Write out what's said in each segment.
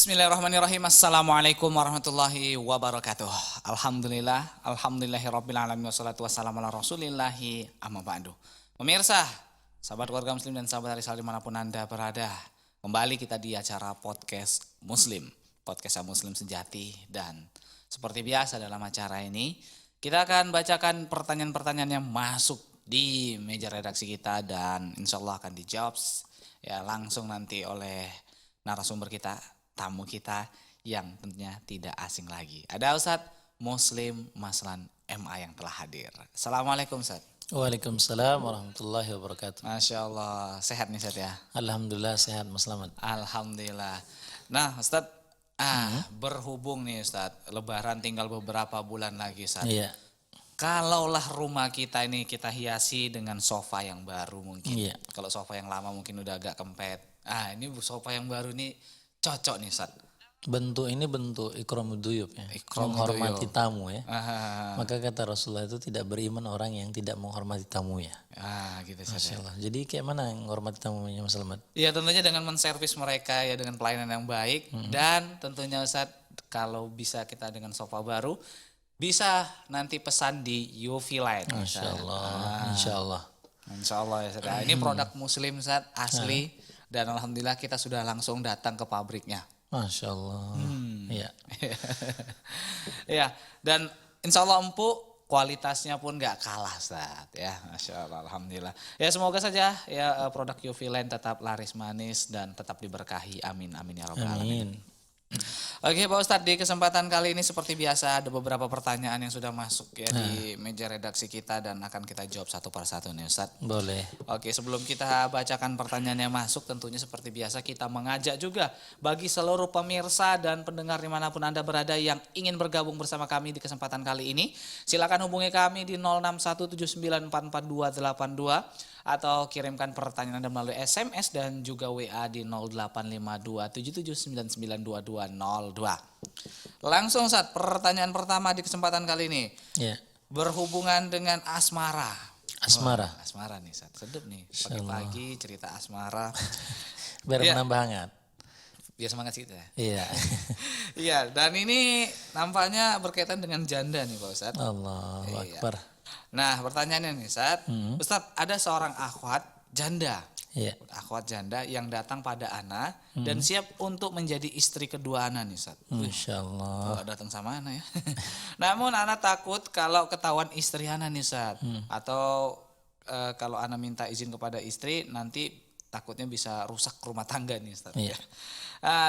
Bismillahirrahmanirrahim. Assalamualaikum warahmatullahi wabarakatuh. Alhamdulillahirabbil alamin wassalatu wassalamu ala rasulillahi amma ba'du. Pemirsa, sahabat keluarga muslim dan sahabat Arisal dimanapun Anda berada, kembali kita di acara podcast Muslim, podcast Muslim sejati. Dan seperti biasa dalam acara ini, kita akan bacakan pertanyaan-pertanyaan yang masuk di meja redaksi kita dan insya Allah akan dijawab ya langsung nanti oleh narasumber kita, tamu kita yang tentunya tidak asing lagi. Ada Ustadz Muslim Maslan MA yang telah hadir. Assalamualaikum Ustadz. Waalaikumsalam warahmatullahi wabarakatuh. Masya Allah, sehat nih Ustadz ya? Alhamdulillah sehat Mas Slamet. Alhamdulillah. Nah Ustadz, berhubung nih Ustadz, Lebaran tinggal beberapa bulan lagi Ustadz. Iya. Kalaulah rumah kita ini kita hiasi dengan sofa yang baru mungkin. Iya. Kalau sofa yang lama mungkin udah agak kempet. Ini sofa yang baru nih cocok nih Ustadz. Bentuk ini bentuk ikramud duyub ya. Ikramud menghormati duyub. tamu ya. Maka Maka kata Rasulullah itu tidak beriman orang yang tidak menghormati tamunya. gitu Masya saja. Allah. Jadi kayak mana yang menghormati tamunya Mas Slamet? Ya tentunya dengan menservis mereka ya dengan pelayanan yang baik dan tentunya Ustadz kalau bisa kita dengan sofa baru bisa nanti pesan di UV Light. Masya Allah. Insya Allah. Insya Allah ya Ustadz. Ini produk Muslim Ustadz asli dan alhamdulillah kita sudah langsung datang ke pabriknya. Masya Allah. Iya. Ya dan insya Allah empuk, kualitasnya pun gak kalah Ustadz ya. Masya Allah, alhamdulillah. Ya semoga saja ya produk UV Line tetap laris manis dan tetap diberkahi. Amin amin ya rabbal alamin. Amin. Oke Pak Ustadz, di kesempatan kali ini seperti biasa ada beberapa pertanyaan yang sudah masuk ya di meja redaksi kita dan akan kita jawab satu persatu nih Ustadz. Boleh. Oke, sebelum kita bacakan pertanyaan yang masuk, tentunya seperti biasa kita mengajak juga bagi seluruh pemirsa dan pendengar dimanapun Anda berada yang ingin bergabung bersama kami di kesempatan kali ini. Silakan hubungi kami di 0617944282 atau kirimkan pertanyaan Anda melalui SMS dan juga WA di 085277992202. Langsung saat pertanyaan pertama di kesempatan kali ini. Ya. Berhubungan dengan asmara. Asmara. Wah, asmara nih, Sat. Sedep nih. Pagi-pagi cerita asmara. Biar Iya. menambah hangat. Biar semangat kita. Iya. Iya, dan ini nampaknya berkaitan dengan janda nih Pak Ustadz. Allahu Iya. Akbar. Nah pertanyaannya nih Sat. Ustadz, ada seorang akhwat janda. Iya. Akhwat janda yang datang pada Ana dan siap untuk menjadi istri kedua Ana nih Sat. Masya Allah. Oh, datang sama Ana ya. Namun Ana takut kalau ketahuan istri Ana nih Sat. Atau kalau Ana minta izin kepada istri nanti takutnya bisa rusak rumah tangga nih Sat. Iya.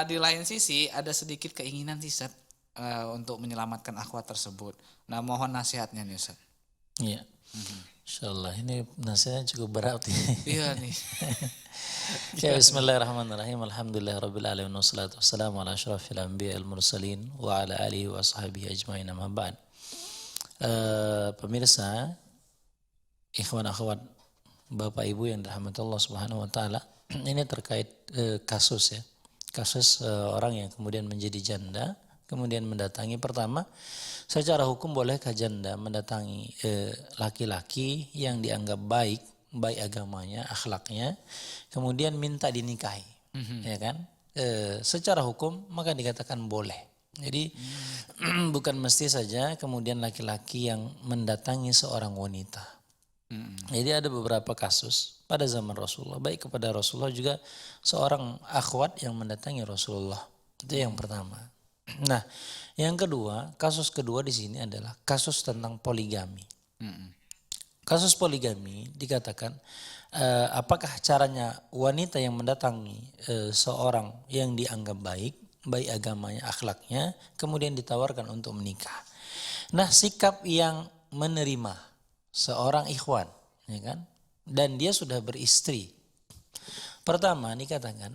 Di lain sisi ada sedikit keinginan sih Sat untuk menyelamatkan akhwat tersebut. Nah mohon nasihatnya nih Sat. Iya. Insyaallah ini nasihatnya cukup berat. Iya nih. Ya, bismillahirrahmanirrahim. Alhamdulillahirabbil alamin wassalatu wassalamu ala asyrafil anbiya'il mursalin wa ala alihi wa sahbihi ajmain amma ba'd. Pemirsa, ikhwan akhwat, Bapak Ibu yang dirahmati Allah Subhanahu wa taala, ini terkait kasus ya. Kasus orang yang kemudian menjadi janda, kemudian mendatangi pertama, secara hukum bolehkah janda mendatangi laki-laki yang dianggap baik agamanya, akhlaknya, kemudian minta dinikahi, ya kan? Secara hukum maka dikatakan boleh. Jadi bukan mesti saja kemudian laki-laki yang mendatangi seorang wanita. Jadi ada beberapa kasus pada zaman Rasulullah, baik kepada Rasulullah juga seorang akhwat yang mendatangi Rasulullah. Itu yang pertama. Nah, yang kedua, kasus kedua di sini adalah kasus tentang poligami. Kasus poligami dikatakan apakah caranya wanita yang mendatangi seorang yang dianggap baik agamanya, akhlaknya, kemudian ditawarkan untuk menikah. Nah, sikap yang menerima seorang ikhwan, ya kan? Dan dia sudah beristri. Pertama dikatakan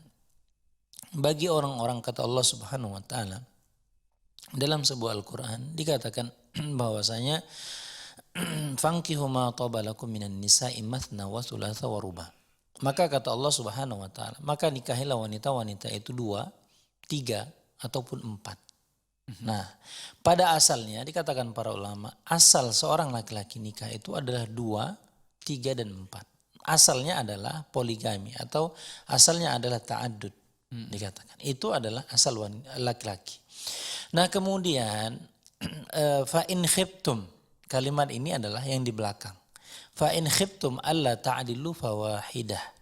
bagi orang-orang kata Allah Subhanahu wa taala dalam sebuah Al-Qur'an dikatakan bahwasanya fankihu ma tabalakum minan nisa'i mathna wa thulatha wa ruba. Maka kata Allah Subhanahu wa taala, maka nikahilah wanita-wanita itu 2, 3 ataupun 4. Nah, pada asalnya dikatakan para ulama, asal seorang laki-laki nikah itu adalah 2, 3 dan 4. Asalnya adalah poligami atau asalnya adalah ta'addud. dikatakan. Itu adalah asal laki-laki. Nah kemudian fa in khiftum, kalimat ini adalah yang di belakang. Fa in khiftum alla ta'dilu fawahidah.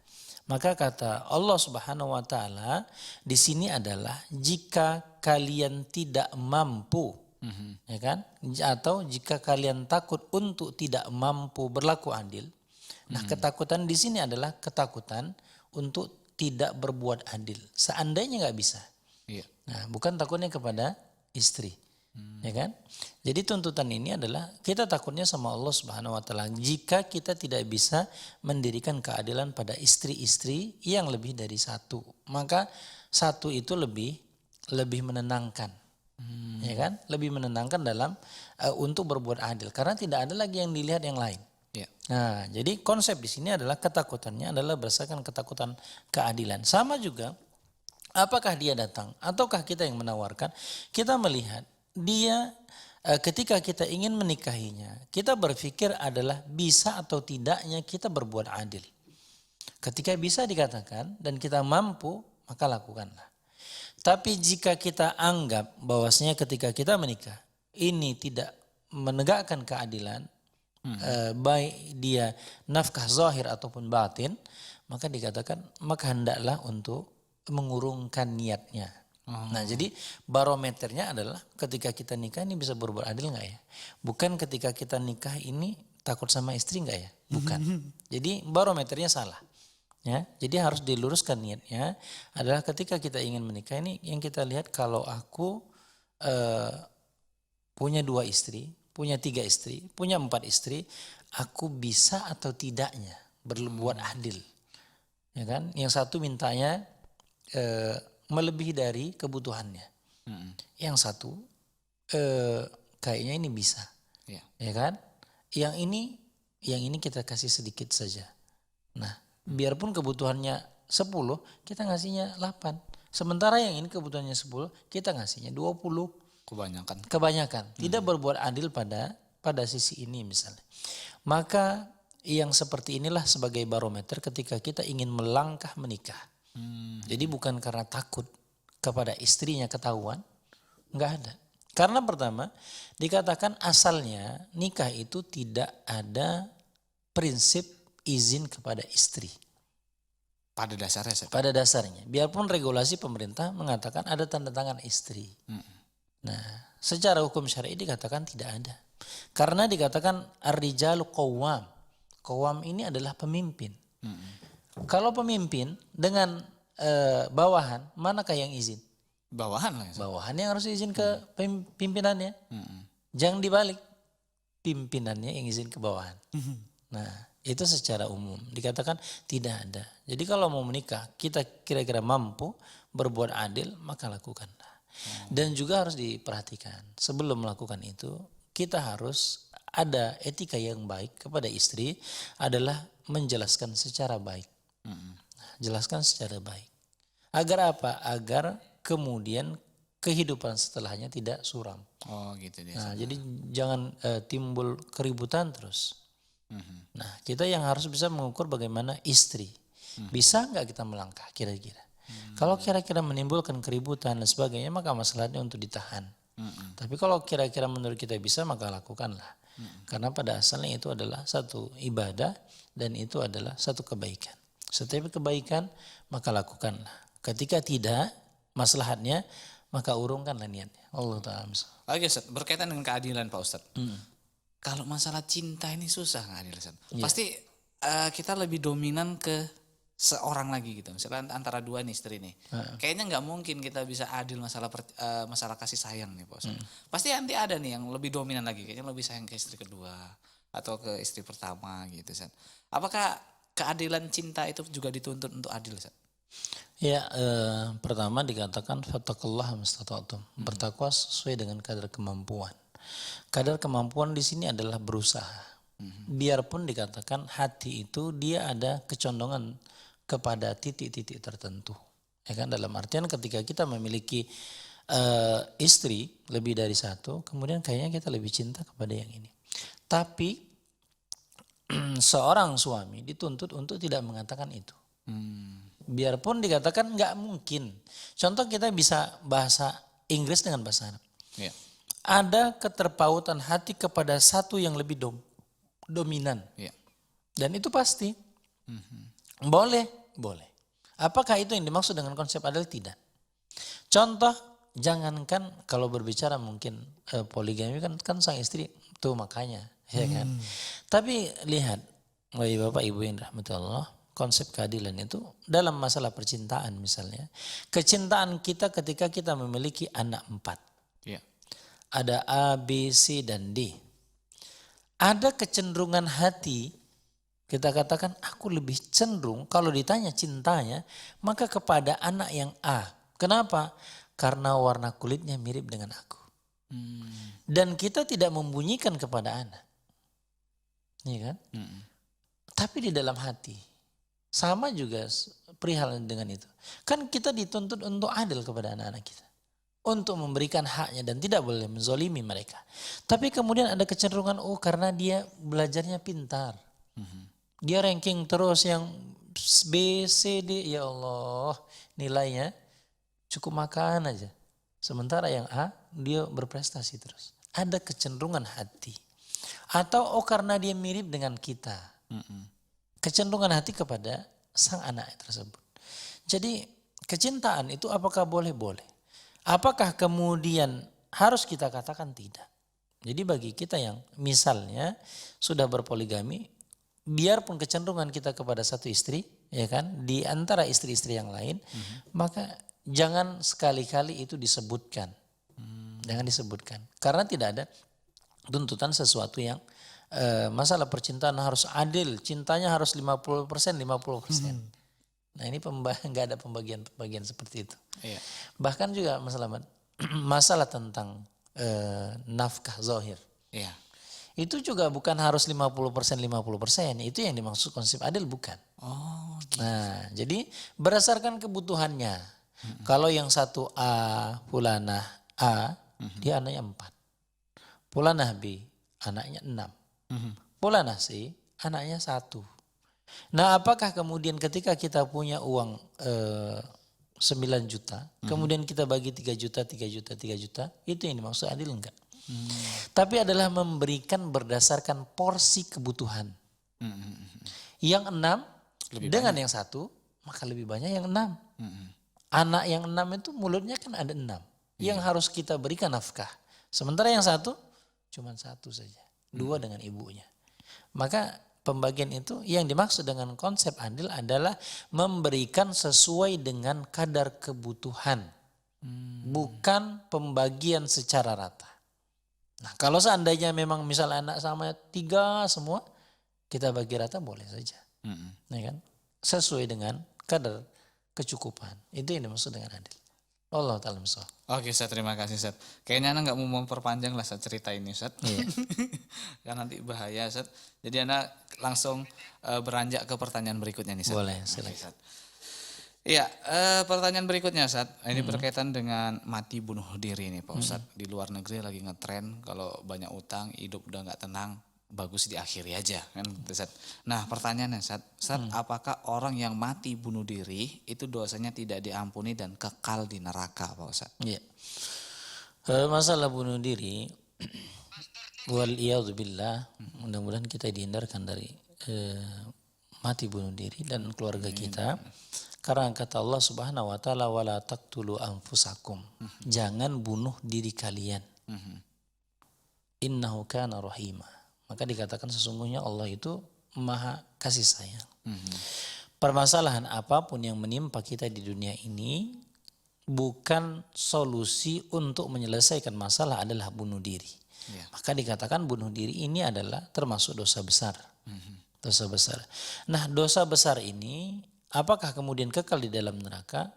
Maka kata Allah Subhanahu wa taala di sini adalah jika kalian tidak mampu, ya kan? Atau jika kalian takut untuk tidak mampu berlaku adil. Nah, ketakutan di sini adalah ketakutan untuk tidak berbuat adil. Seandainya nggak bisa. Iya. Nah, bukan takutnya kepada istri. Ya kan? Jadi tuntutan ini adalah kita takutnya sama Allah Subhanahu wa taala jika kita tidak bisa mendirikan keadilan pada istri-istri yang lebih dari satu. Maka satu itu lebih menenangkan. Ya kan? Lebih menenangkan dalam untuk berbuat adil karena tidak ada lagi yang dilihat yang lain. Iya. Nah, jadi konsep di sini adalah ketakutannya adalah berdasarkan ketakutan keadilan. Sama juga apakah dia datang ataukah kita yang menawarkan, kita melihat dia ketika kita ingin menikahinya, kita berpikir adalah bisa atau tidaknya kita berbuat adil. Ketika bisa dikatakan dan kita mampu, maka lakukanlah. Tapi jika kita anggap bahwasanya ketika kita menikah, ini tidak menegakkan keadilan, baik dia nafkah zahir ataupun batin, maka dikatakan maka hendaklah untuk mengurungkan niatnya. Nah jadi barometernya adalah ketika kita nikah ini bisa berbuat adil nggak ya? Bukan ketika kita nikah ini takut sama istri nggak ya? Bukan. Jadi barometernya salah. Ya, jadi harus diluruskan niatnya adalah ketika kita ingin menikah ini yang kita lihat kalau aku punya 2 istri, punya 3 istri, punya 4 istri, aku bisa atau tidaknya berbuat adil. Ya kan? Yang satu mintanya melebihi dari kebutuhannya. Yang satu kayaknya ini bisa. Ya kan? Yang ini kita kasih sedikit saja. Nah, biarpun kebutuhannya 10, kita ngasihnya 8. Sementara yang ini kebutuhannya 10, kita ngasihnya 20. Kebanyakan. Tidak berbuat adil pada sisi ini misalnya. Maka yang seperti inilah sebagai barometer ketika kita ingin melangkah menikah. Jadi bukan karena takut kepada istrinya ketahuan, nggak ada. Karena pertama dikatakan asalnya nikah itu tidak ada prinsip izin kepada istri. Pada dasarnya. Pada dasarnya, biarpun regulasi pemerintah mengatakan ada tanda tangan istri. Nah, secara hukum syar'i dikatakan tidak ada. Karena dikatakan ar-rijalu qawwam. Qawwam ini adalah pemimpin. Kalau pemimpin dengan bawahan, manakah yang izin? Bawahan lah. Bawahan yang harus izin ke pimpinannya. Jangan dibalik. Pimpinannya yang izin ke bawahan. Nah, itu secara umum. Dikatakan tidak ada. Jadi kalau mau menikah, kita kira-kira mampu berbuat adil, maka lakukanlah. Dan juga harus diperhatikan. Sebelum melakukan itu, kita harus ada etika yang baik kepada istri adalah menjelaskan secara baik. Jelaskan secara baik. Agar apa? Agar kemudian kehidupan setelahnya tidak suram. Oh gitu dia. Nah, jadi jangan timbul keributan terus. Nah, kita yang harus bisa mengukur bagaimana istri. Bisa nggak kita melangkah kira-kira? Kalau kira-kira menimbulkan keributan dan sebagainya, maka masalahnya untuk ditahan. Tapi kalau kira-kira menurut kita bisa, maka lakukanlah. Karena pada asalnya itu adalah satu ibadah dan itu adalah satu kebaikan. Setiap kebaikan maka lakukanlah. Ketika tidak maslahatnya maka urungkanlah niatnya. Allah Ta'ala. Oke Ustaz, berkaitan dengan keadilan Pak Ustaz. Kalau masalah cinta ini susah nggak adil Ustaz? Pasti kita lebih dominan ke seorang lagi gitu. Misalnya antara 2 nih istri nih. Kayaknya nggak mungkin kita bisa adil masalah kasih sayang nih Pak Ustaz. Pasti nanti ada nih yang lebih dominan lagi. Kayaknya lebih sayang ke istri kedua atau ke istri pertama gitu Ustaz. Apakah keadilan cinta itu juga dituntut untuk adil Ustaz? Ya, pertama dikatakan fattaqullaha mastata'tum. Bertakwa sesuai dengan kadar kemampuan. Kadar kemampuan di sini adalah berusaha. Biarpun dikatakan hati itu dia ada kecondongan kepada titik-titik tertentu. Ya kan, dalam artian ketika kita memiliki istri lebih dari satu, kemudian kayaknya kita lebih cinta kepada yang ini. Tapi seorang suami dituntut untuk tidak mengatakan itu. Biarpun dikatakan nggak mungkin. Contoh kita bisa bahasa Inggris dengan bahasa Arab. Ya. Ada keterpautan hati kepada satu yang lebih dominan. Ya. Dan itu pasti. Boleh. Apakah itu yang dimaksud dengan konsep adil? Tidak. Contoh, jangankan kalau berbicara mungkin poligami kan sang istri tuh makanya, ya kan. Tapi lihat, bagi Bapak Ibu yang dirahmati Allah, konsep keadilan itu dalam masalah percintaan misalnya. Kecintaan kita ketika kita memiliki anak 4. Ya. Ada A, B, C, dan D. Ada kecenderungan hati, kita katakan aku lebih cenderung kalau ditanya cintanya, maka kepada anak yang A. Kenapa? Karena warna kulitnya mirip dengan aku. Dan kita tidak membunyikan kepada anak. Iya kan? Tapi di dalam hati. Sama juga perihal dengan itu. Kan kita dituntut untuk adil kepada anak-anak kita. Untuk memberikan haknya dan tidak boleh menzolimi mereka. Tapi kemudian ada kecenderungan, karena dia belajarnya pintar. Dia ranking terus yang B, C, D. Ya Allah, nilainya cukup makan aja. Sementara yang A, dia berprestasi terus. Ada kecenderungan hati. Atau karena dia mirip dengan kita. Kecenderungan hati kepada sang anak tersebut. Jadi kecintaan itu apakah boleh? Boleh. Apakah kemudian harus kita katakan tidak? Jadi bagi kita yang misalnya sudah berpoligami, biarpun kecenderungan kita kepada satu istri, ya kan, di antara istri-istri yang lain, maka jangan sekali-kali itu disebutkan. Jangan disebutkan. Karena tidak ada tuntutan sesuatu yang masalah percintaan harus adil, cintanya harus 50%, 50%. Nah ini nggak ada pembagian seperti itu. Iya. Bahkan juga masalah tentang nafkah zahir. Iya. Itu juga bukan harus 50%, 50%. Itu yang dimaksud konsep adil, bukan. Oh, gitu. Nah, jadi berdasarkan kebutuhannya. Kalau yang satu A, fulanah A, dia anaknya 4. Fulanah B, anaknya 6. Fulanah C, anaknya 1. Nah, apakah kemudian ketika kita punya uang 9 juta, kemudian kita bagi 3 juta, 3 juta, 3 juta, itu yang dimaksud adil enggak? Tapi adalah memberikan berdasarkan porsi kebutuhan. Yang 6 Lebih dengan yang 1, maka lebih banyak yang 6. Anak yang 6 itu mulutnya kan ada 6. Yang harus kita berikan nafkah. Sementara yang 1 cuma 1 saja. 2 dengan ibunya. Maka pembagian itu yang dimaksud dengan konsep adil adalah memberikan sesuai dengan kadar kebutuhan. Bukan pembagian secara rata. Nah, kalau seandainya memang misalnya anak sama 3 semua, kita bagi rata boleh saja. Ya kan? Sesuai dengan kadar kecukupan. Itu yang dimaksud dengan adil. Allah ta'ala misal. Oke, Ustaz, terima kasih, Ustaz. Kayaknya Ana nggak mau memperpanjang lah Ustaz cerita ini, Ustaz. Iya. Kan nanti bahaya, Ustaz. Jadi Ana langsung beranjak ke pertanyaan berikutnya nih, Ustaz. Boleh, silakan. Ustaz. Iya, pertanyaan berikutnya, Ustaz. Ini berkaitan dengan mati bunuh diri nih, Pak Ustaz. Di luar negeri lagi ngetren kalau banyak utang, hidup udah nggak tenang, bagus diakhiri aja, kan, Ustaz. Nah, pertanyaannya, Ustaz, apakah orang yang mati bunuh diri itu dosanya tidak diampuni dan kekal di neraka, Pak Ustaz? Iya. Masalah bunuh diri, waliyadzubillah, mudah-mudahan kita dihindarkan dari mati bunuh diri dan keluarga kita. Karena kata Allah Subhanahu wa taala, wala taqtulu anfusakum. Jangan bunuh diri kalian. Innahu kana rahima. Maka dikatakan sesungguhnya Allah itu Maha kasih sayang. Permasalahan apapun yang menimpa kita di dunia ini bukan solusi untuk menyelesaikan masalah adalah bunuh diri. Maka dikatakan bunuh diri ini adalah termasuk dosa besar. Dosa besar. Nah, dosa besar ini apakah kemudian kekal di dalam neraka?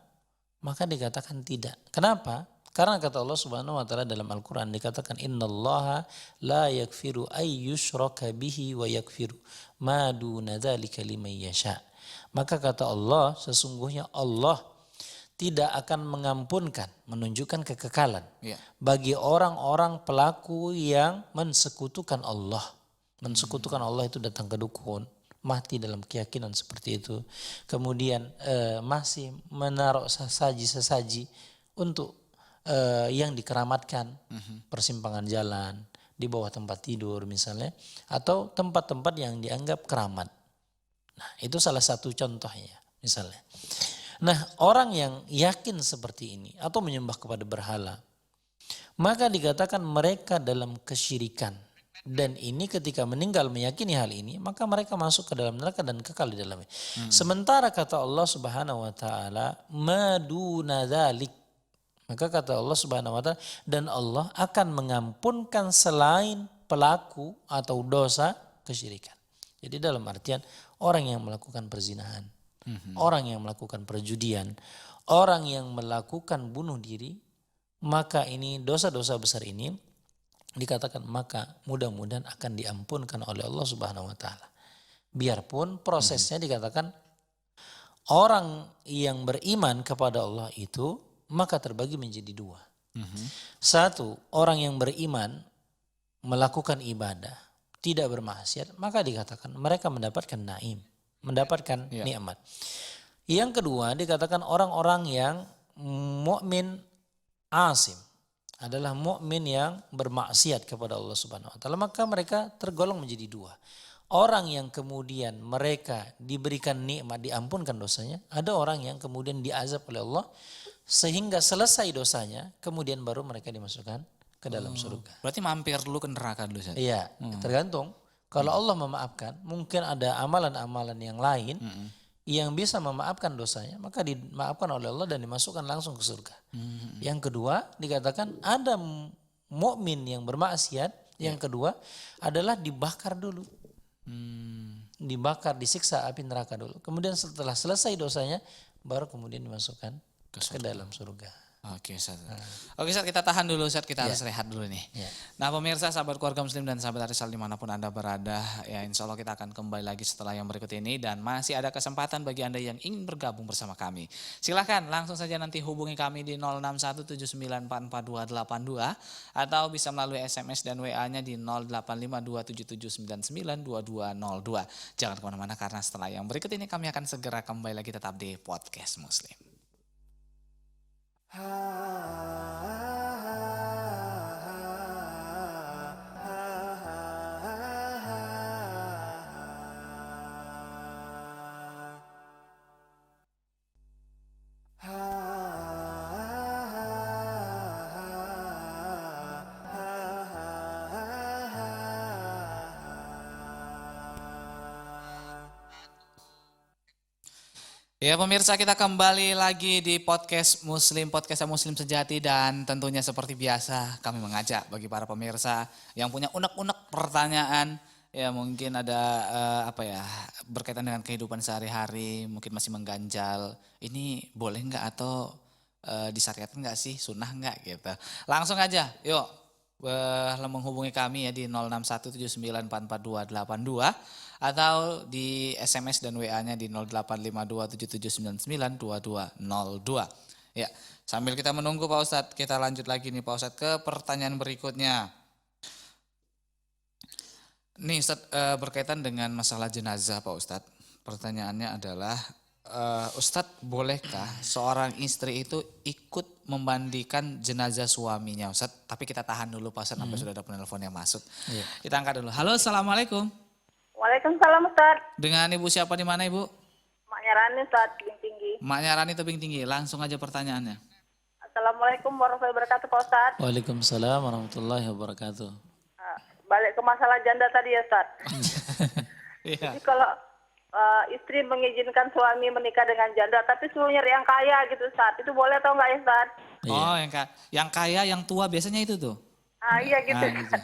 Maka dikatakan tidak. Kenapa? Karena kata Allah Subhanahu wa taala dalam Al-Qur'an dikatakan innallaha la yaghfiru ay yushraka bihi wa yaghfiru ma duna dzalika liman yasha. Maka kata Allah, sesungguhnya Allah tidak akan mengampunkan, menunjukkan kekekalan bagi orang-orang pelaku yang mensekutukan Allah. Mensekutukan Allah itu datang ke dukun, mati dalam keyakinan seperti itu, kemudian masih menaruh sesaji-sesaji untuk yang dikeramatkan, persimpangan jalan, di bawah tempat tidur misalnya, atau tempat-tempat yang dianggap keramat. Nah, itu salah satu contohnya misalnya. Nah, orang yang yakin seperti ini atau menyembah kepada berhala, maka dikatakan mereka dalam kesyirikan. Dan ini ketika meninggal meyakini hal ini, maka mereka masuk ke dalam neraka dan kekal di dalamnya. Sementara kata Allah Subhanahu wa taala, maduna dzalik. Maka kata Allah Subhanahu wa taala, dan Allah akan mengampunkan selain pelaku atau dosa kesyirikan. Jadi dalam artian orang yang melakukan perzinahan, orang yang melakukan perjudian, orang yang melakukan bunuh diri, maka ini dosa-dosa besar ini dikatakan maka mudah-mudahan akan diampunkan oleh Allah Subhanahu wa taala. Biarpun prosesnya dikatakan orang yang beriman kepada Allah itu maka terbagi menjadi dua. Satu, orang yang beriman melakukan ibadah, tidak bermaksiat, maka dikatakan mereka mendapatkan naim, mendapatkan nikmat. Yang kedua dikatakan orang-orang yang mukmin asim, adalah mukmin yang bermaksiat kepada Allah Subhanahu wa taala, maka mereka tergolong menjadi dua. Orang yang kemudian mereka diberikan nikmat, diampunkan dosanya, ada orang yang kemudian diazab oleh Allah sehingga selesai dosanya, kemudian baru mereka dimasukkan ke dalam surga. Berarti mampir dulu ke neraka dulu, Ustaz. Iya, tergantung. Kalau Allah memaafkan, mungkin ada amalan-amalan yang lain yang bisa memaafkan dosanya, maka dimaafkan oleh Allah dan dimasukkan langsung ke surga. Yang kedua dikatakan ada mukmin yang bermaksiat, yang kedua adalah dibakar dulu. Dibakar, disiksa api neraka dulu. Kemudian setelah selesai dosanya baru kemudian dimasukkan ke dalam surga. Oke, Ustaz. Oke, Ustaz, kita tahan dulu, Ustaz. Kita harus rehat dulu nih. Nah, pemirsa, sahabat keluarga muslim dan sahabat Arisal dimanapun Anda berada, ya insya Allah kita akan kembali lagi setelah yang berikut ini dan masih ada kesempatan bagi Anda yang ingin bergabung bersama kami. Silahkan langsung saja nanti hubungi kami di 0617944282 atau bisa melalui SMS dan WA-nya di 085277992202. Jangan kemana-mana karena setelah yang berikut ini kami akan segera kembali lagi tetap di Podcast Muslim. Ya pemirsa, kita kembali lagi di podcast Podcast Muslim Sejati dan tentunya seperti biasa kami mengajak bagi para pemirsa yang punya unek-unek pertanyaan, ya mungkin ada berkaitan dengan kehidupan sehari-hari, mungkin masih mengganjal, ini boleh nggak atau disyariatkan nggak sih, sunnah nggak gitu. Langsung aja, yuk menghubungi kami ya di 0617944282 atau di SMS dan WA-nya di 085277992202. Ya, sambil kita menunggu Pak Ustadz, kita lanjut lagi nih Pak Ustadz ke pertanyaan berikutnya. Nih Ustadz, berkaitan dengan masalah jenazah Pak Ustadz. Pertanyaannya adalah, Ustadz bolehkah seorang istri itu ikut memandikan jenazah suaminya Ustadz? Tapi kita tahan dulu Pak Ustadz, sampai sudah ada penelpon yang masuk. Kita angkat dulu. Halo, Assalamualaikum. Waalaikumsalam Ustaz. Dengan Ibu siapa, di mana Ibu? Maknya Rani Ustaz, Tebing Tinggi. Maknya Rani Tebing Tinggi, langsung aja pertanyaannya. Assalamualaikum warahmatullahi wabarakatuh Pak Ustaz. Waalaikumsalam warahmatullahi wabarakatuh. Balik ke masalah janda tadi ya Ustaz. Jadi kalau istri mengizinkan suami menikah dengan janda tapi suruhnya yang kaya gitu Ustaz, itu boleh atau enggak ya Ustaz? Oh, yang kaya, yang tua biasanya itu tuh. Iya gitu. Gitu.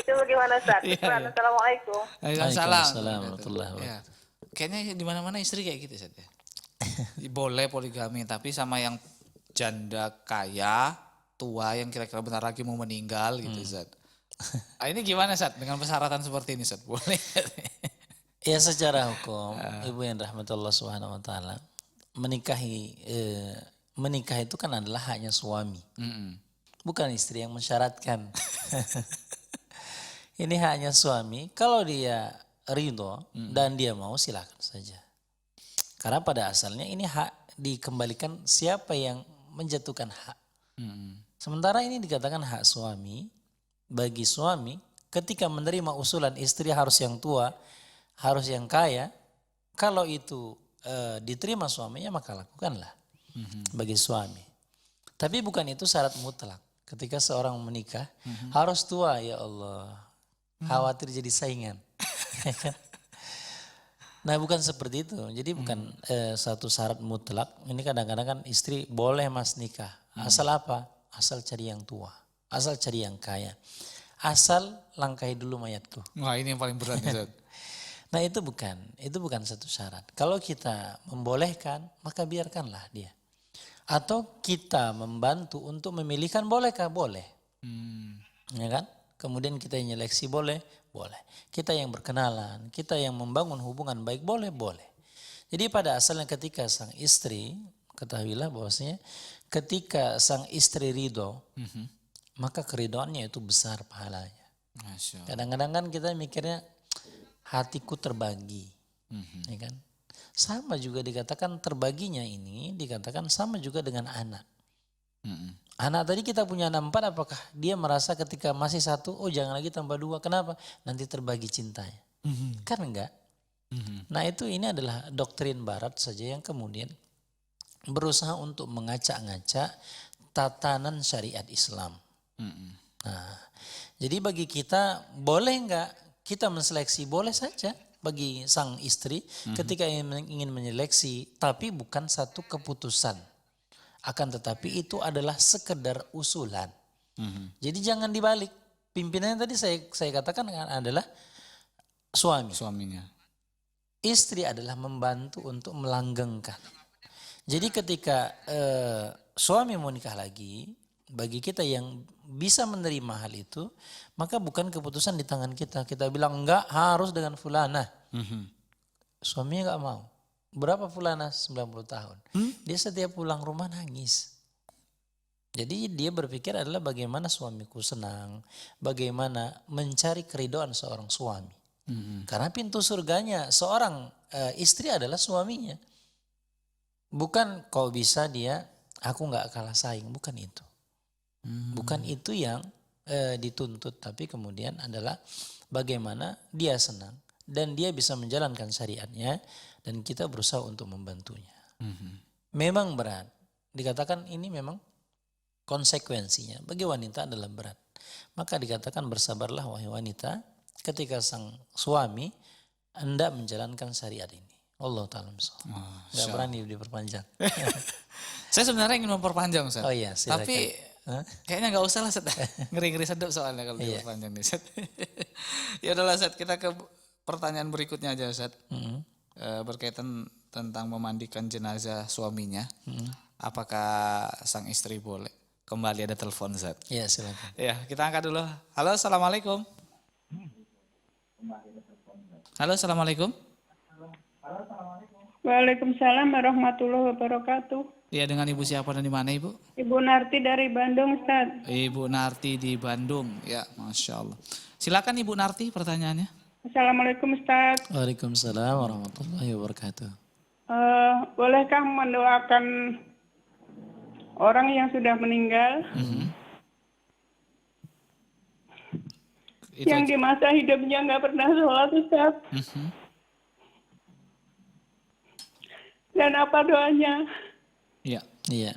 Itu bagaimana Ustaz? Assalamualaikum. Waalaikumsalam warahmatullahi wabarakatuh. Kayaknya di mana-mana istri kayak gitu Ustaz ya. Boleh poligami tapi sama yang janda kaya, tua yang kira-kira bentar lagi mau meninggal gitu Ustaz. Ini gimana Ustaz dengan persyaratan seperti ini Ustaz? Boleh? Ya secara hukum, Ibu yang rahmatullah subhanahu wa ta'ala, menikah itu kan adalah haknya suami. Bukan istri yang mensyaratkan. Ini haknya suami. Kalau dia ridho dan dia mau, silakan saja. Karena pada asalnya ini hak dikembalikan siapa yang menjatuhkan hak. Sementara ini dikatakan hak suami, bagi suami ketika menerima usulan istri harus yang tua, harus yang kaya, kalau itu diterima suaminya maka lakukanlah bagi suami. Tapi bukan itu syarat mutlak. Ketika seorang menikah harus tua, ya Allah, khawatir jadi saingan. Nah bukan seperti itu. Jadi bukan satu syarat mutlak. Ini kadang-kadang kan istri boleh mas nikah. Asal apa? Asal cari yang tua. Asal cari yang kaya. Asal langkahi dulu mayatku. Wah ini yang paling berat nih Ustaz. Nah itu bukan satu syarat. Kalau kita membolehkan maka biarkanlah dia. Atau kita membantu untuk memilihkan, bolehkah? Boleh. Ya kan? Kemudian kita yang nyeleksi, boleh. Kita yang berkenalan, kita yang membangun hubungan baik, boleh. Jadi pada asalnya ketika sang istri, ketahuilah bahwasanya ketika sang istri ridho, maka keridoannya itu besar pahalanya. Kadang-kadang kan kita mikirnya hatiku terbagi, ya kan? Sama juga dikatakan terbaginya ini, dikatakan sama juga dengan anak. Anak tadi kita punya anak 4, apakah dia merasa ketika masih 1, oh jangan lagi tambah 2, kenapa? Nanti terbagi cintanya. Kan enggak. Nah itu ini adalah doktrin barat saja yang kemudian berusaha untuk mengacak-ngacak tatanan syariat Islam. Nah, jadi bagi kita boleh enggak kita menseleksi? Boleh saja bagi sang istri ketika ingin menyeleksi, tapi bukan satu keputusan. Akan tetapi itu adalah sekedar usulan. Jadi jangan dibalik. Pimpinannya tadi saya katakan adalah suaminya. Istri adalah membantu untuk melanggengkan. Jadi ketika suami mau nikah lagi, bagi kita yang bisa menerima hal itu, maka bukan keputusan di tangan kita. Kita bilang enggak, harus dengan fulanah. Suaminya enggak mau. Berapa fulana? 90 tahun. Dia setiap pulang rumah nangis. Jadi dia berpikir adalah bagaimana suamiku senang, bagaimana mencari keridoan seorang suami. Karena pintu surganya seorang istri adalah suaminya. Bukan kau bisa dia, aku nggak kalah saing, bukan itu. Bukan itu yang dituntut, tapi kemudian adalah bagaimana dia senang dan dia bisa menjalankan syariatnya. Dan kita berusaha untuk membantunya. Memang berat. Dikatakan ini memang konsekuensinya. Bagi wanita adalah berat. Maka dikatakan bersabarlah wahai wanita ketika sang suami hendak menjalankan syariat ini. Allah ta'ala misalnya. Gak berani diperpanjang. Saya sebenarnya ingin memperpanjang Ustaz. Oh iya silakan. Tapi kayaknya gak usah lah Ustaz. Ngeri-ngeri sedap soalnya kalau diperpanjang nih Ustaz. Ya udahlah Ustaz, kita ke pertanyaan berikutnya aja Ustaz. Berkaitan tentang memandikan jenazah suaminya, apakah sang istri boleh? Kembali ada telepon Zat. Iya silakan. Ya kita angkat dulu. Halo assalamualaikum. Halo assalamualaikum. Waalaikumsalam warahmatullahi wabarakatuh. Ya dengan ibu siapa dan di mana ibu? Ibu Narti dari Bandung, Ustaz. Ibu Narti di Bandung. Ya masya Allah. Silakan Ibu Narti pertanyaannya. Assalamualaikum, Ustaz. Waalaikumsalam warahmatullahi wabarakatuh. Bolehkah mendoakan orang yang sudah meninggal? Yang di masa hidupnya nggak pernah sholat, Ustaz. Dan apa doanya? Iya.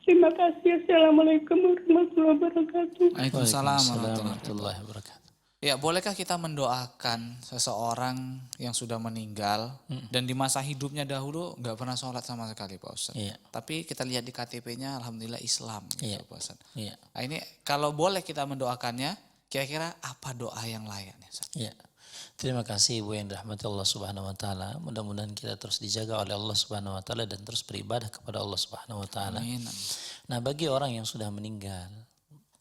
Terima kasih. Assalamualaikum warahmatullahi wabarakatuh. Waalaikumsalam warahmatullahi wabarakatuh. Ya, bolehkah kita mendoakan seseorang yang sudah meninggal dan di masa hidupnya dahulu nggak pernah sholat sama sekali Pak Ustadz. Iya. Tapi kita lihat di KTP-nya Alhamdulillah Islam gitu, Pak Ustadz. Iya. Nah, ini kalau boleh kita mendoakannya, kira-kira apa doa yang layak nih Ustadz? Iya. Terima kasih Ibu yang dirahmati Allah Subhanahu wa taala. Mudah-mudahan kita terus dijaga oleh Allah Subhanahu wa taala dan terus beribadah kepada Allah Subhanahu wa taala. Amin. Nah, bagi orang yang sudah meninggal,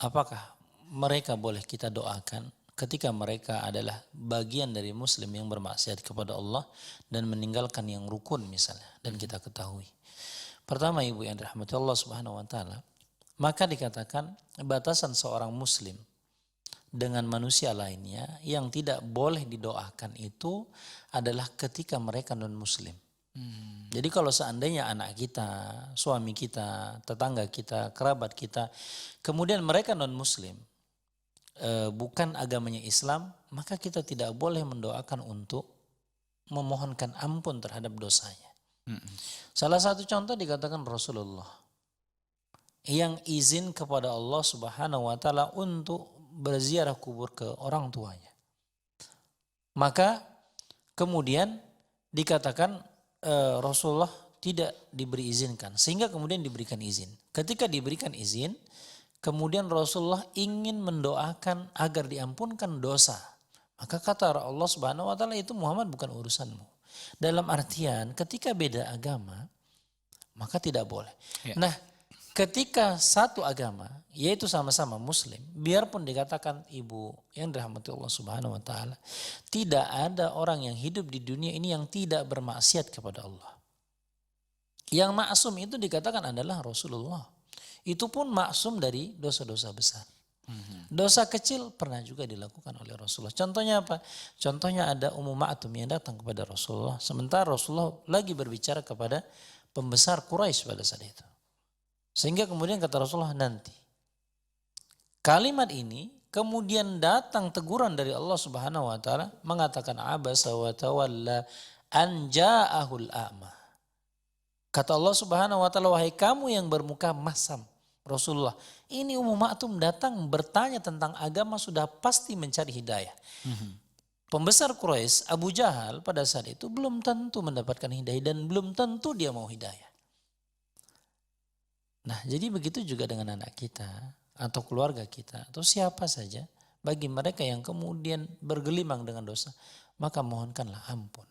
apakah mereka boleh kita doakan ketika mereka adalah bagian dari muslim yang bermaksiat kepada Allah dan meninggalkan yang rukun misalnya, dan kita ketahui. Pertama Ibu yang dirahmati Allah Subhanahu wa taala, maka dikatakan batasan seorang muslim dengan manusia lainnya yang tidak boleh didoakan itu adalah ketika mereka non-muslim. Jadi kalau seandainya anak kita, suami kita, tetangga kita, kerabat kita, kemudian mereka non-muslim, bukan agamanya Islam, maka kita tidak boleh mendoakan untuk memohonkan ampun terhadap dosanya. Salah satu contoh dikatakan Rasulullah yang izin kepada Allah Subhanahu wa taala untuk berziarah kubur ke orang tuanya. Maka kemudian dikatakan Rasulullah tidak diberi izinkan, sehingga kemudian diberikan izin. Ketika diberikan izin, kemudian Rasulullah ingin mendoakan agar diampunkan dosa. Maka kata Allah Subhanahu wa taala, itu Muhammad bukan urusanmu. Dalam artian ketika beda agama maka tidak boleh. Ya. Nah, ketika satu agama yaitu sama-sama muslim, biarpun dikatakan ibu yang dirahmati Allah Subhanahu wa taala, tidak ada orang yang hidup di dunia ini yang tidak bermaksiat kepada Allah. Yang maksum itu dikatakan adalah Rasulullah. Itu pun maksum dari dosa-dosa besar. Dosa kecil pernah juga dilakukan oleh Rasulullah. Contohnya apa? Contohnya ada Ummu Ma'tum yang datang kepada Rasulullah. Sementara Rasulullah lagi berbicara kepada pembesar Quraisy pada saat itu. Sehingga kemudian kata Rasulullah, nanti. Kalimat ini kemudian datang teguran dari Allah Subhanahu wa taala mengatakan abasa wa tawalla an ja'ahul a'ma. Kata Allah Subhanahu wa taala, wahai kamu yang bermuka masam. Rasulullah, ini Ummu Ma'tum datang bertanya tentang agama, sudah pasti mencari hidayah. Pembesar Quraisy Abu Jahal pada saat itu belum tentu mendapatkan hidayah dan belum tentu dia mau hidayah. Nah, jadi begitu juga dengan anak kita atau keluarga kita atau siapa saja, bagi mereka yang kemudian bergelimang dengan dosa, maka mohonkanlah ampun.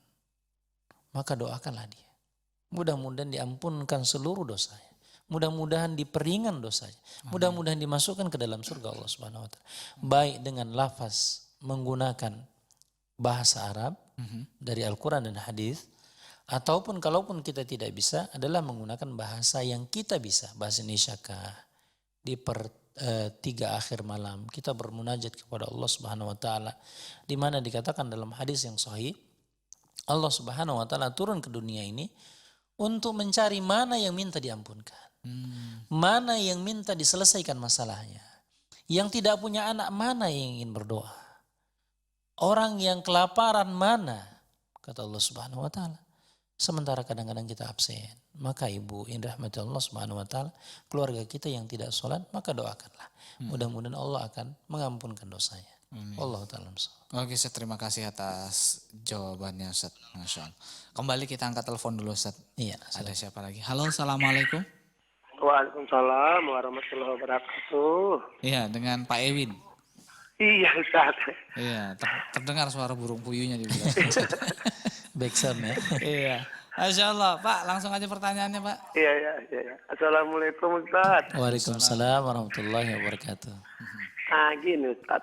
Maka doakanlah dia. Mudah-mudahan diampunkan seluruh dosanya. Mudah-mudahan diperingan dosanya. Mudah-mudahan dimasukkan ke dalam surga Allah Subhanahu wa taala. Baik dengan lafaz menggunakan bahasa Arab dari Al-Qur'an dan hadis, ataupun kalaupun kita tidak bisa adalah menggunakan bahasa yang kita bisa, bahasa Indonesia kah. Di tiga akhir malam kita bermunajat kepada Allah Subhanahu wa taala, di mana dikatakan dalam hadis yang sahih, Allah Subhanahu wa taala turun ke dunia ini untuk mencari mana yang minta diampunkan. Mana yang minta diselesaikan masalahnya. Yang tidak punya anak mana yang ingin berdoa. Orang yang kelaparan mana, kata Allah Subhanahu wa taala. Sementara kadang-kadang kita absen. Maka ibu yang dirahmati Allah Subhanahu wa taala, keluarga kita yang tidak sholat, maka doakanlah. Mudah-mudahan Allah akan mengampunkan dosanya. Allah taala. Oke, Ustaz, terima kasih atas jawabannya, Ustaz. Masya Allah. Kembali kita angkat telepon dulu, Ustaz. Iya. Ada siapa lagi? Halo, assalamualaikum. Waalaikumsalam warahmatullahi wabarakatuh. Iya, dengan Pak Ewin. Iya, Ustaz. Iya, terdengar suara burung puyuhnya di belakang. Baik Sam ya. Iya. Masya Allah, Pak, langsung aja pertanyaannya, Pak. Iya. Assalamualaikum, Ustaz. Waalaikumsalam warahmatullahi wabarakatuh. Nah, gini, Ustaz.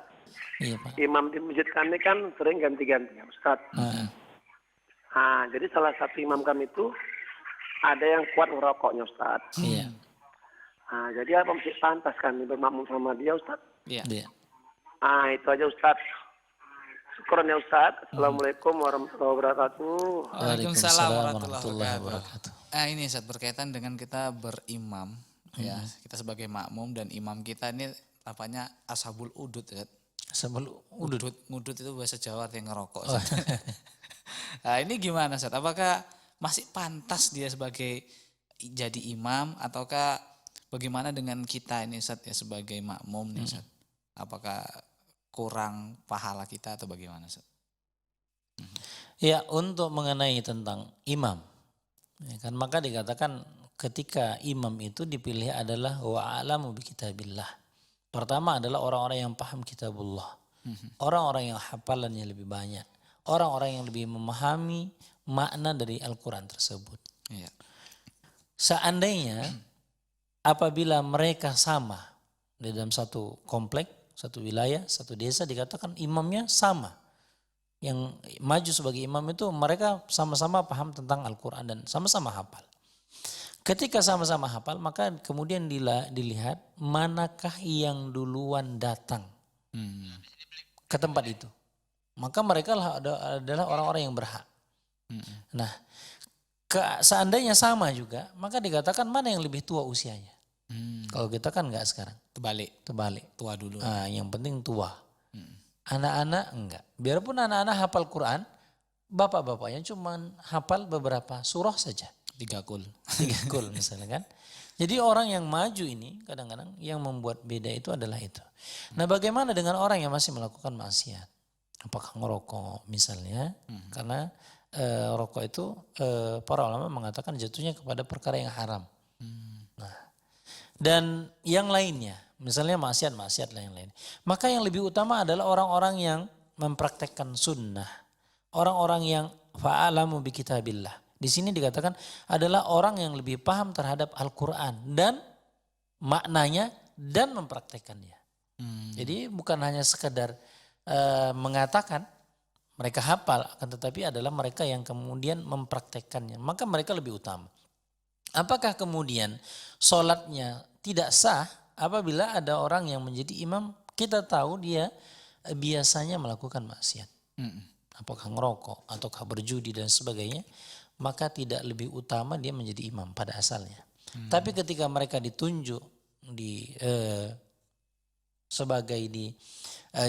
Iya, Pak. Imam di masjid kami kan sering ganti-ganti, Ustaz. Nah, jadi salah satu imam kami itu ada yang kuat ngerokoknya, Ustaz. Iya. Nah, jadi apa masih pantas kami bermakmum sama dia, Ustaz? Iya. Nah, itu aja, Ustaz. Syukuran ya, Ustaz. Assalamualaikum warahmatullahi wabarakatuh. Waalaikumsalam warahmatullahi wabarakatuh. Ini, Ustaz, berkaitan dengan kita berimam. Ya, kita sebagai makmum dan imam kita ini apanya ashabul udud, Ustaz. Ashabul udud. Udud itu bahasa Jawa yang ngerokok. Nah, ini gimana, Ustaz? Apakah masih pantas dia sebagai jadi imam ataukah bagaimana dengan kita ini, Ustaz, ya sebagai makmum nih, Ustaz? Apakah kurang pahala kita atau bagaimana, Ustaz? Ya, untuk mengenai tentang imam, ya kan, maka dikatakan ketika imam itu dipilih adalah wa'alamu bi kitabillah. Pertama adalah orang-orang yang paham kitabullah. Orang-orang yang hafalannya lebih banyak. Orang-orang yang lebih memahami makna dari Al-Quran tersebut. Iya. Seandainya apabila mereka sama di dalam satu komplek, satu wilayah, satu desa, dikatakan imamnya sama. Yang maju sebagai imam itu mereka sama-sama paham tentang Al-Quran dan sama-sama hafal. Ketika sama-sama hafal, maka kemudian dilihat manakah yang duluan datang ke tempat itu. Maka mereka adalah orang-orang yang berhak. Nah, seandainya sama juga, maka dikatakan mana yang lebih tua usianya. Kalau kita kan enggak sekarang. Terbalik. Tua dulu. Yang penting tua. Anak-anak enggak. Biarpun anak-anak hafal Quran, bapak-bapaknya cuma hafal beberapa surah saja. 3 kul Misalnya kan. Jadi orang yang maju ini kadang-kadang yang membuat beda itu adalah itu. Nah, bagaimana dengan orang yang masih melakukan maksiat? Apakah ngerokok misalnya? Karena rokok itu para ulama mengatakan jatuhnya kepada perkara yang haram. Nah, dan yang lainnya, misalnya maksiat lah yang lain. Maka yang lebih utama adalah orang-orang yang mempraktekkan sunnah. Orang-orang yang fa'alamu bi kitabillah. Di sini dikatakan adalah orang yang lebih paham terhadap Al-Quran dan maknanya dan mempraktekannya. Jadi bukan hanya sekedar mengatakan mereka hafal, akan tetapi adalah mereka yang kemudian mempraktekannya. Maka mereka lebih utama. Apakah kemudian sholatnya tidak sah apabila ada orang yang menjadi imam, kita tahu dia biasanya melakukan maksiat. Apakah ngerokok ataukah berjudi dan sebagainya, maka tidak lebih utama dia menjadi imam pada asalnya. Tapi ketika mereka ditunjuk sebagai di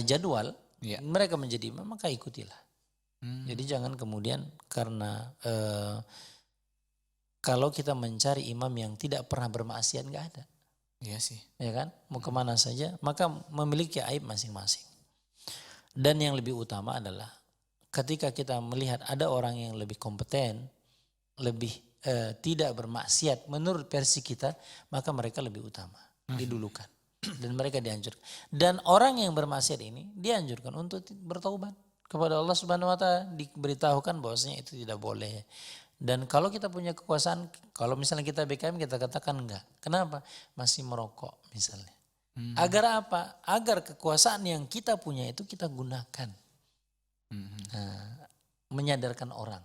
jadwal, mereka menjadi imam, maka ikutilah. Jadi jangan kemudian karena kalau kita mencari imam yang tidak pernah bermaksiat, nggak ada. Iya sih. Ya kan? Mau kemana saja, maka memiliki aib masing-masing. Dan yang lebih utama adalah ketika kita melihat ada orang yang lebih kompeten, lebih tidak bermaksiat menurut versi kita, maka mereka lebih utama, didulukan. Dan mereka dianjurkan. Dan orang yang bermaksiat ini dianjurkan untuk bertaubat kepada Allah Subhanahu wa taala, diberitahukan bahwasanya itu tidak boleh. Dan kalau kita punya kekuasaan, kalau misalnya kita BKM kita katakan enggak. Kenapa? Masih merokok misalnya. Agar apa? Agar kekuasaan yang kita punya itu kita gunakan. Menyadarkan orang.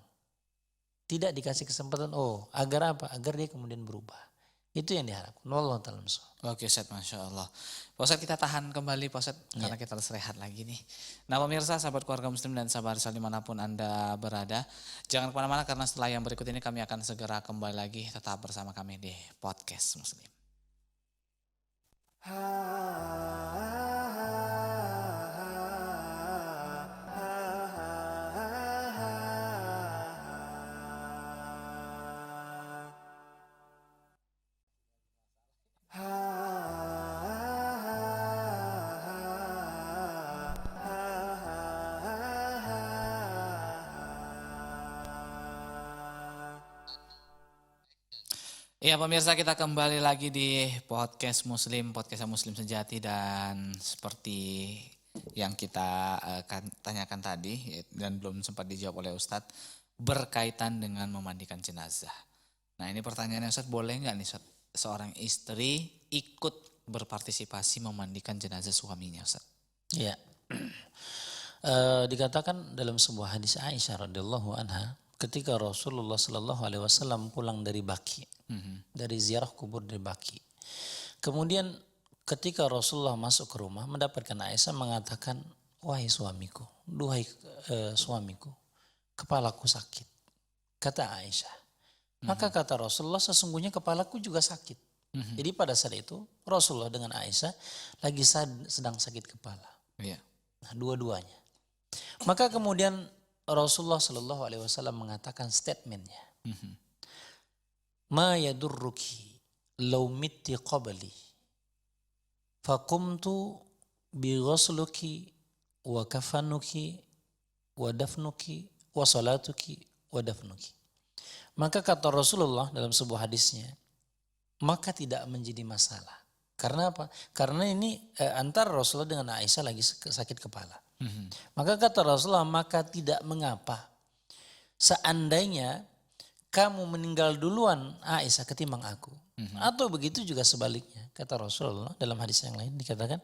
Tidak dikasih kesempatan, agar apa? Agar dia kemudian berubah. Itu yang diharapkan. Wallahu ta'ala. Oke Ustaz, Masya Allah. Pak Ustaz, kita tahan kembali Pak Ustaz, karena kita harus rehat lagi nih. Nah pemirsa, sahabat keluarga muslim dan sahabat Risal dimanapun Anda berada, jangan kemana-mana karena setelah yang berikut ini kami akan segera kembali lagi. Tetap bersama kami di Podcast Muslim. Ya pemirsa, kita kembali lagi di Podcast Muslim, Podcast Muslim Sejati, dan seperti yang kita tanyakan tadi dan belum sempat dijawab oleh Ustadz, berkaitan dengan memandikan jenazah. Nah ini pertanyaannya Ustadz, boleh nggak nih Ustadz, seorang istri ikut berpartisipasi memandikan jenazah suaminya Ustadz? Ya, dikatakan dalam sebuah hadis Aisyah radhiyallahu anha, ketika Rasulullah Shallallahu Alaihi Wasallam pulang dari Baqi, dari ziarah kubur di Baqi. Kemudian ketika Rasulullah masuk ke rumah, mendapatkan Aisyah mengatakan, wahai suamiku, duhai suamiku, kepalaku sakit. Kata Aisyah. Maka kata Rasulullah, sesungguhnya kepalaku juga sakit. Jadi pada saat itu Rasulullah dengan Aisyah lagi sedang sakit kepala. Nah, dua-duanya. Maka kemudian Rasulullah Shallallahu Alaihi Wasallam mengatakan statementnya, ma yadurruki law mitti qabli, fakumtu bi ghusluki wa kafanuki wa dafnuki wa salatuki wa dafnuki. Maka kata Rasulullah dalam sebuah hadisnya, maka tidak menjadi masalah. Karena apa? Karena ini antara Rasulullah dengan Aisyah lagi sakit kepala. Maka kata Rasulullah, maka tidak mengapa seandainya kamu meninggal duluan Aisyah ketimbang aku. Atau begitu juga sebaliknya. Kata Rasulullah dalam hadis yang lain dikatakan,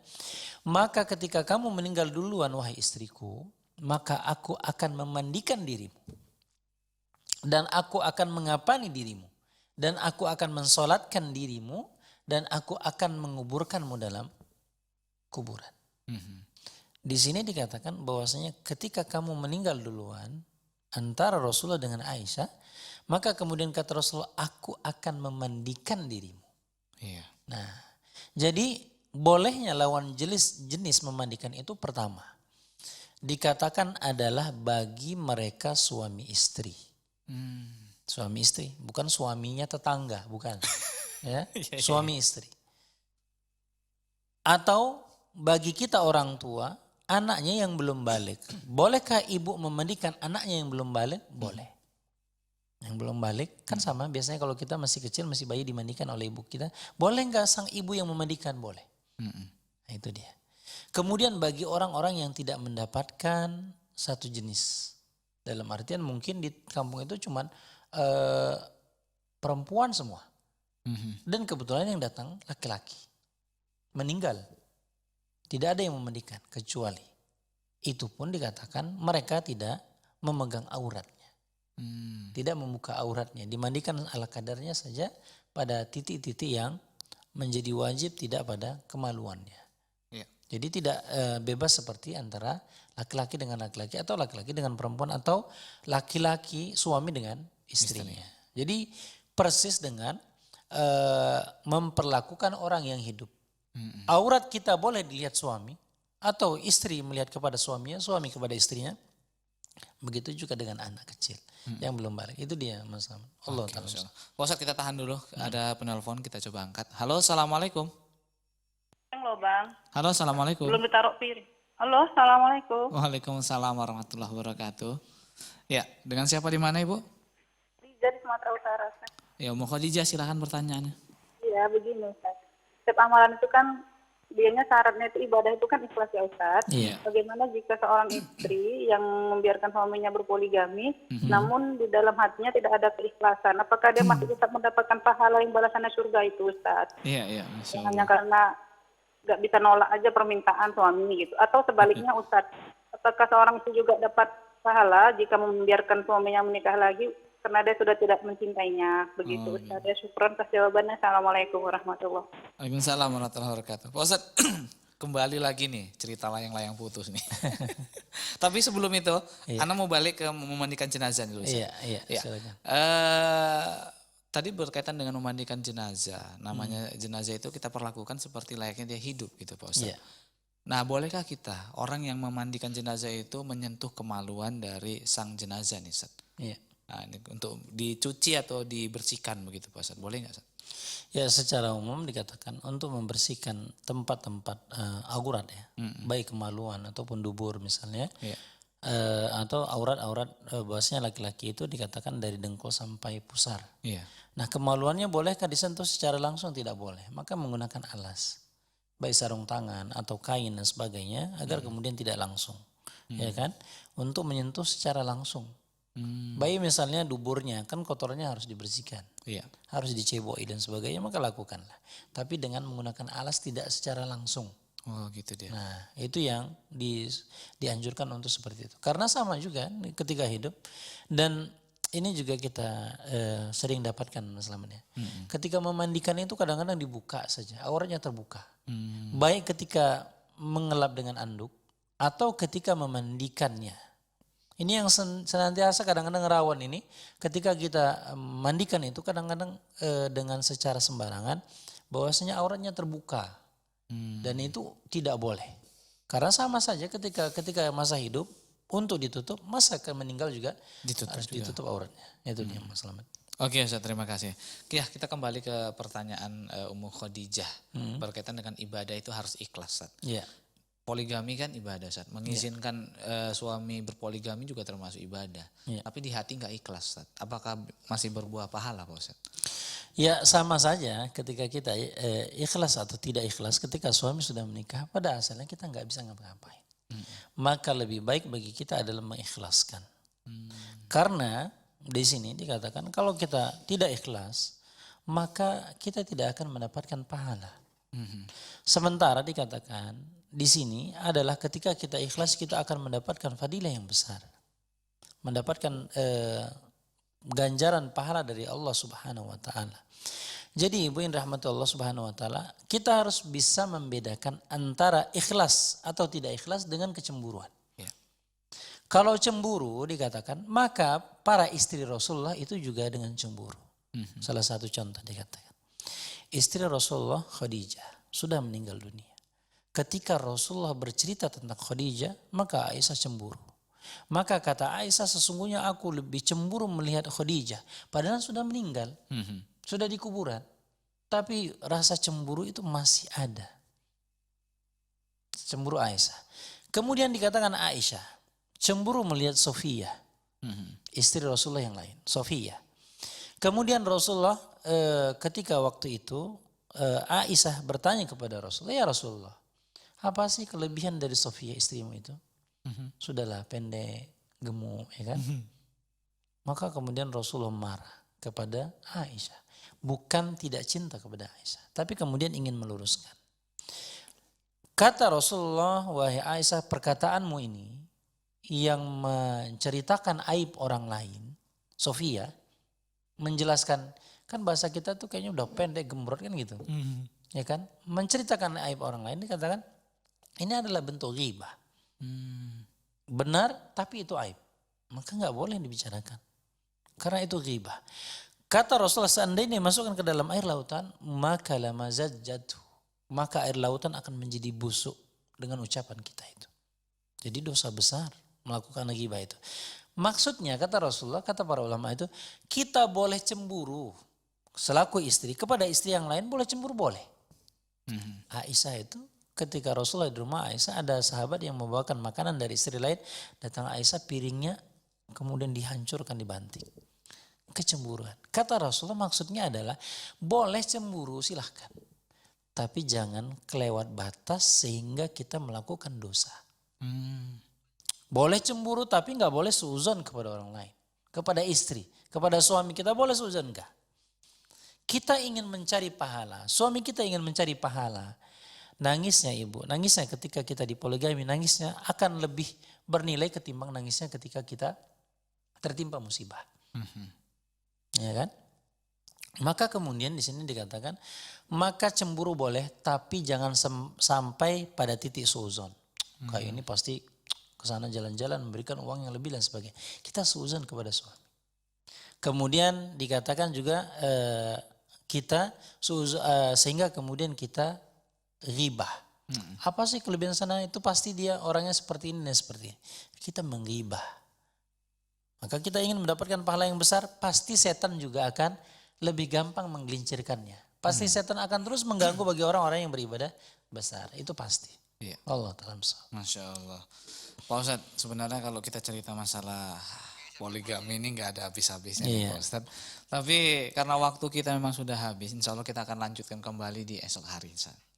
maka ketika kamu meninggal duluan wahai istriku, maka aku akan memandikan dirimu. Dan aku akan mengapani dirimu. Dan aku akan mensolatkan dirimu. Dan aku akan menguburkanmu dalam kuburan. Di sini dikatakan bahwasanya ketika kamu meninggal duluan antara Rasulullah dengan Aisyah, maka kemudian kata Rasulullah, aku akan memandikan dirimu. Iya. Nah, jadi bolehnya lawan jenis memandikan itu pertama dikatakan adalah bagi mereka suami istri. Suami istri, bukan suaminya tetangga, bukan. Ya, suami istri. Atau bagi kita orang tua, anaknya yang belum balik. Bolehkah ibu memandikan anaknya yang belum balik? Boleh. Yang belum balik kan sama, biasanya kalau kita masih kecil, masih bayi dimandikan oleh ibu kita. Boleh nggak sang ibu yang memandikan? Boleh. Nah, itu dia. Kemudian bagi orang-orang yang tidak mendapatkan satu jenis. Dalam artian mungkin di kampung itu cuman perempuan semua. Dan kebetulan yang datang laki-laki. Meninggal. Tidak ada yang memandikan kecuali. Itu pun dikatakan mereka tidak memegang auratnya. Tidak membuka auratnya. Dimandikan ala kadarnya saja pada titik-titik yang menjadi wajib, tidak pada kemaluannya. Jadi tidak bebas seperti antara laki-laki dengan laki-laki atau laki-laki dengan perempuan atau laki-laki suami dengan istrinya. Jadi persis dengan memperlakukan orang yang hidup. Aurat kita boleh dilihat suami atau istri melihat kepada suaminya, suami kepada istrinya. Begitu juga dengan anak kecil yang belum balik. Itu dia Mas Ahmad. Allah Ta'ala. Pak Ustadz, kita tahan dulu. Ada penelpon, kita coba angkat. Halo, assalamualaikum. Halo Bang. Halo, assalamualaikum. Belum ditaruh piring. Halo, assalamualaikum. Waalaikumsalam warahmatullahi wabarakatuh. Ya, dengan siapa di mana Ibu? Di Sumatera Utara. Ya, Ummu Khadijah, silakan pertanyaannya. Iya, begini Ustaz. Setiap amalan itu kan dianya syaratnya itu ibadah itu kan ikhlas ya Ustaz. Iya. Bagaimana jika seorang istri yang membiarkan suaminya berpoligami, namun di dalam hatinya tidak ada keikhlasan, apakah dia masih tetap mendapatkan pahala yang balasannya surga itu Ustaz? Iya, Masya Allah. Hanya karena nggak bisa nolak aja permintaan suami gitu. Atau sebaliknya Ustaz, apakah seorang itu juga dapat pahala jika membiarkan suaminya menikah lagi karena dia sudah tidak mencintainya? Begitu Ustaz. Ya, syukran atas jawabannya. Assalamualaikum warahmatullahi wabarakatuh. Waalaikumsalam warahmatullahi wabarakatuh. Pak Ustadz, kembali lagi nih cerita layang-layang putus nih. Tapi sebelum itu, Ana mau balik ke memandikan jenazah dulu. Ustaz. Iya, silakan. Tadi berkaitan dengan memandikan jenazah. Namanya jenazah itu kita perlakukan seperti layaknya dia hidup gitu Pak Ustadz. Iya. Nah, bolehkah kita orang yang memandikan jenazah itu menyentuh kemaluan dari sang jenazah nih Ustadz? Iya. Nah, ini untuk dicuci atau dibersihkan begitu Pak Ustadz. Boleh nggak Ustadz? Ya, secara umum dikatakan untuk membersihkan tempat-tempat aurat ya, baik kemaluan ataupun dubur misalnya, atau aurat-aurat bahwasanya laki-laki itu dikatakan dari dengkul sampai pusar. Iya. Nah, kemaluannya bolehkah disentuh secara langsung? Tidak boleh. Maka menggunakan alas, baik sarung tangan atau kain dan sebagainya, agar kemudian tidak langsung, ya kan? Untuk menyentuh secara langsung. Baik misalnya duburnya, kan kotornya harus dibersihkan, harus diceboi dan sebagainya, maka lakukanlah. Tapi dengan menggunakan alas, tidak secara langsung. Oh gitu dia. Nah itu yang dianjurkan untuk seperti itu. Karena sama juga ketika hidup, dan ini juga kita sering dapatkan Mas Laman ya. Ketika memandikan itu kadang-kadang dibuka saja, auratnya terbuka. Baik ketika mengelap dengan anduk atau ketika memandikannya. Ini yang senantiasa kadang-kadang rawan ini, ketika kita mandikan itu kadang-kadang dengan secara sembarangan, bahwasanya auratnya terbuka. Dan itu tidak boleh. Karena sama saja ketika masa hidup untuk ditutup, masa akan meninggal juga harus ditutup auratnya. Itu dia Mas Slamet. Oke Ustaz, terima kasih. Ya, kita kembali ke pertanyaan Ummu Khadijah berkaitan dengan ibadah itu harus ikhlas Ustaz. Iya. Poligami kan ibadah Ustaz. Mengizinkan suami berpoligami juga termasuk ibadah. Tapi di hati nggak ikhlas Ustaz. Apakah masih berbuah pahala Pak Ustaz? Ya sama saja ketika kita ikhlas atau tidak ikhlas ketika suami sudah menikah, pada asalnya kita nggak bisa ngapa-ngapain. Maka lebih baik bagi kita adalah mengikhlaskan. Karena di sini dikatakan kalau kita tidak ikhlas, maka kita tidak akan mendapatkan pahala. Sementara dikatakan di sini adalah ketika kita ikhlas kita akan mendapatkan fadilah yang besar. Mendapatkan ganjaran pahala dari Allah Subhanahu wa taala. Jadi ibu yang rahmati Allah Subhanahu wa taala, kita harus bisa membedakan antara ikhlas atau tidak ikhlas dengan kecemburuan. Ya. Kalau cemburu dikatakan, maka para istri Rasulullah itu juga dengan cemburu. Salah satu contoh dikatakan. Istri Rasulullah Khadijah sudah meninggal dunia. Ketika Rasulullah bercerita tentang Khadijah, maka Aisyah cemburu. Maka kata Aisyah, sesungguhnya aku lebih cemburu melihat Khadijah. Padahal sudah meninggal, sudah di kuburan. Tapi rasa cemburu itu masih ada. Cemburu Aisyah. Kemudian dikatakan Aisyah, cemburu melihat Sofia, istri Rasulullah yang lain, Sofia. Kemudian Rasulullah ketika waktu itu Aisyah bertanya kepada Rasulullah, ya Rasulullah, apa sih kelebihan dari Sofia istrimu itu? Sudahlah pendek, gemuk, ya kan? Maka kemudian Rasulullah marah kepada Aisyah. Bukan tidak cinta kepada Aisyah, tapi kemudian ingin meluruskan. Kata Rasulullah, wahai Aisyah, perkataanmu ini yang menceritakan aib orang lain, Sofia, menjelaskan, kan bahasa kita tuh kayaknya udah pendek, gembrot kan gitu. Ya kan? Menceritakan aib orang lain dikatakan, ini adalah bentuk ghibah. Benar, tapi itu aib. Maka nggak boleh dibicarakan. Karena itu ghibah. Kata Rasulullah, seandainya masukkan ke dalam air lautan, maka lamazajjatuh. Maka air lautan akan menjadi busuk dengan ucapan kita itu. Jadi dosa besar melakukan ghibah itu. Maksudnya kata Rasulullah, kata para ulama itu, kita boleh cemburu selaku istri kepada istri yang lain, boleh cemburu boleh. Aisyah itu ketika Rasulullah di rumah Aisyah, ada sahabat yang membawakan makanan dari istri lain, datang Aisyah, piringnya kemudian dihancurkan, dibanting. Kecemburuan. Kata Rasulullah maksudnya adalah boleh cemburu silahkan. Tapi jangan kelewat batas sehingga kita melakukan dosa. Boleh cemburu tapi nggak boleh suuzon kepada orang lain. Kepada istri, kepada suami kita boleh suuzon enggak. Kita ingin mencari pahala, suami kita ingin mencari pahala. Nangisnya ibu, nangisnya ketika kita di poligami, nangisnya akan lebih bernilai ketimbang nangisnya ketika kita tertimpa musibah. Ya kan? Maka kemudian di sini dikatakan, maka cemburu boleh tapi jangan sampai pada titik suuzon. Kayak ini pasti kesana jalan-jalan memberikan uang yang lebih dan sebagainya. Kita suuzon kepada suami. Kemudian dikatakan juga kita sehingga kemudian kita ghibah. Apa sih kelebihan sana? Itu pasti dia orangnya seperti ini dan seperti ini. Kita menghibah. Maka kita ingin mendapatkan pahala yang besar, pasti setan juga akan lebih gampang menggelincirkannya. Pasti setan akan terus mengganggu bagi orang-orang yang beribadah besar. Itu pasti. Iya. Allah ta'ala. Masya Allah. Pak Ustadz, sebenarnya kalau kita cerita masalah poligami ini nggak ada habis-habisnya Iya. Pak Ustadz. Tapi karena waktu kita memang sudah habis, insya Allah kita akan lanjutkan kembali di esok hari.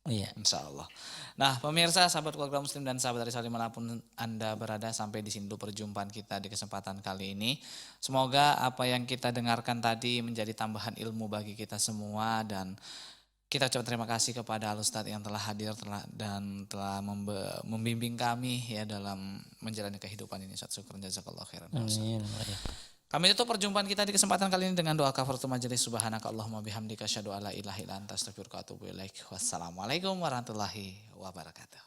Iya. Insya Allah. Nah pemirsa, sahabat keluarga muslim dan sahabat dari dimanapun Anda berada, sampai di sini dulu perjumpaan kita di kesempatan kali ini. Semoga apa yang kita dengarkan tadi menjadi tambahan ilmu bagi kita semua, dan kita ucapkan terima kasih kepada Al Ustadz yang telah hadir dan telah membimbing kami ya dalam menjalani kehidupan ini. Syukur jazakallahu khairan. Amin. Kami tutup perjumpaan kita di kesempatan kali ini dengan doa kafaratul majelis. Subhanaka Allahumma bihamdika asyhadu alla ilaha illa anta astaghfiruka wa atubu ilaik. Wassalamualaikum warahmatullahi wabarakatuh.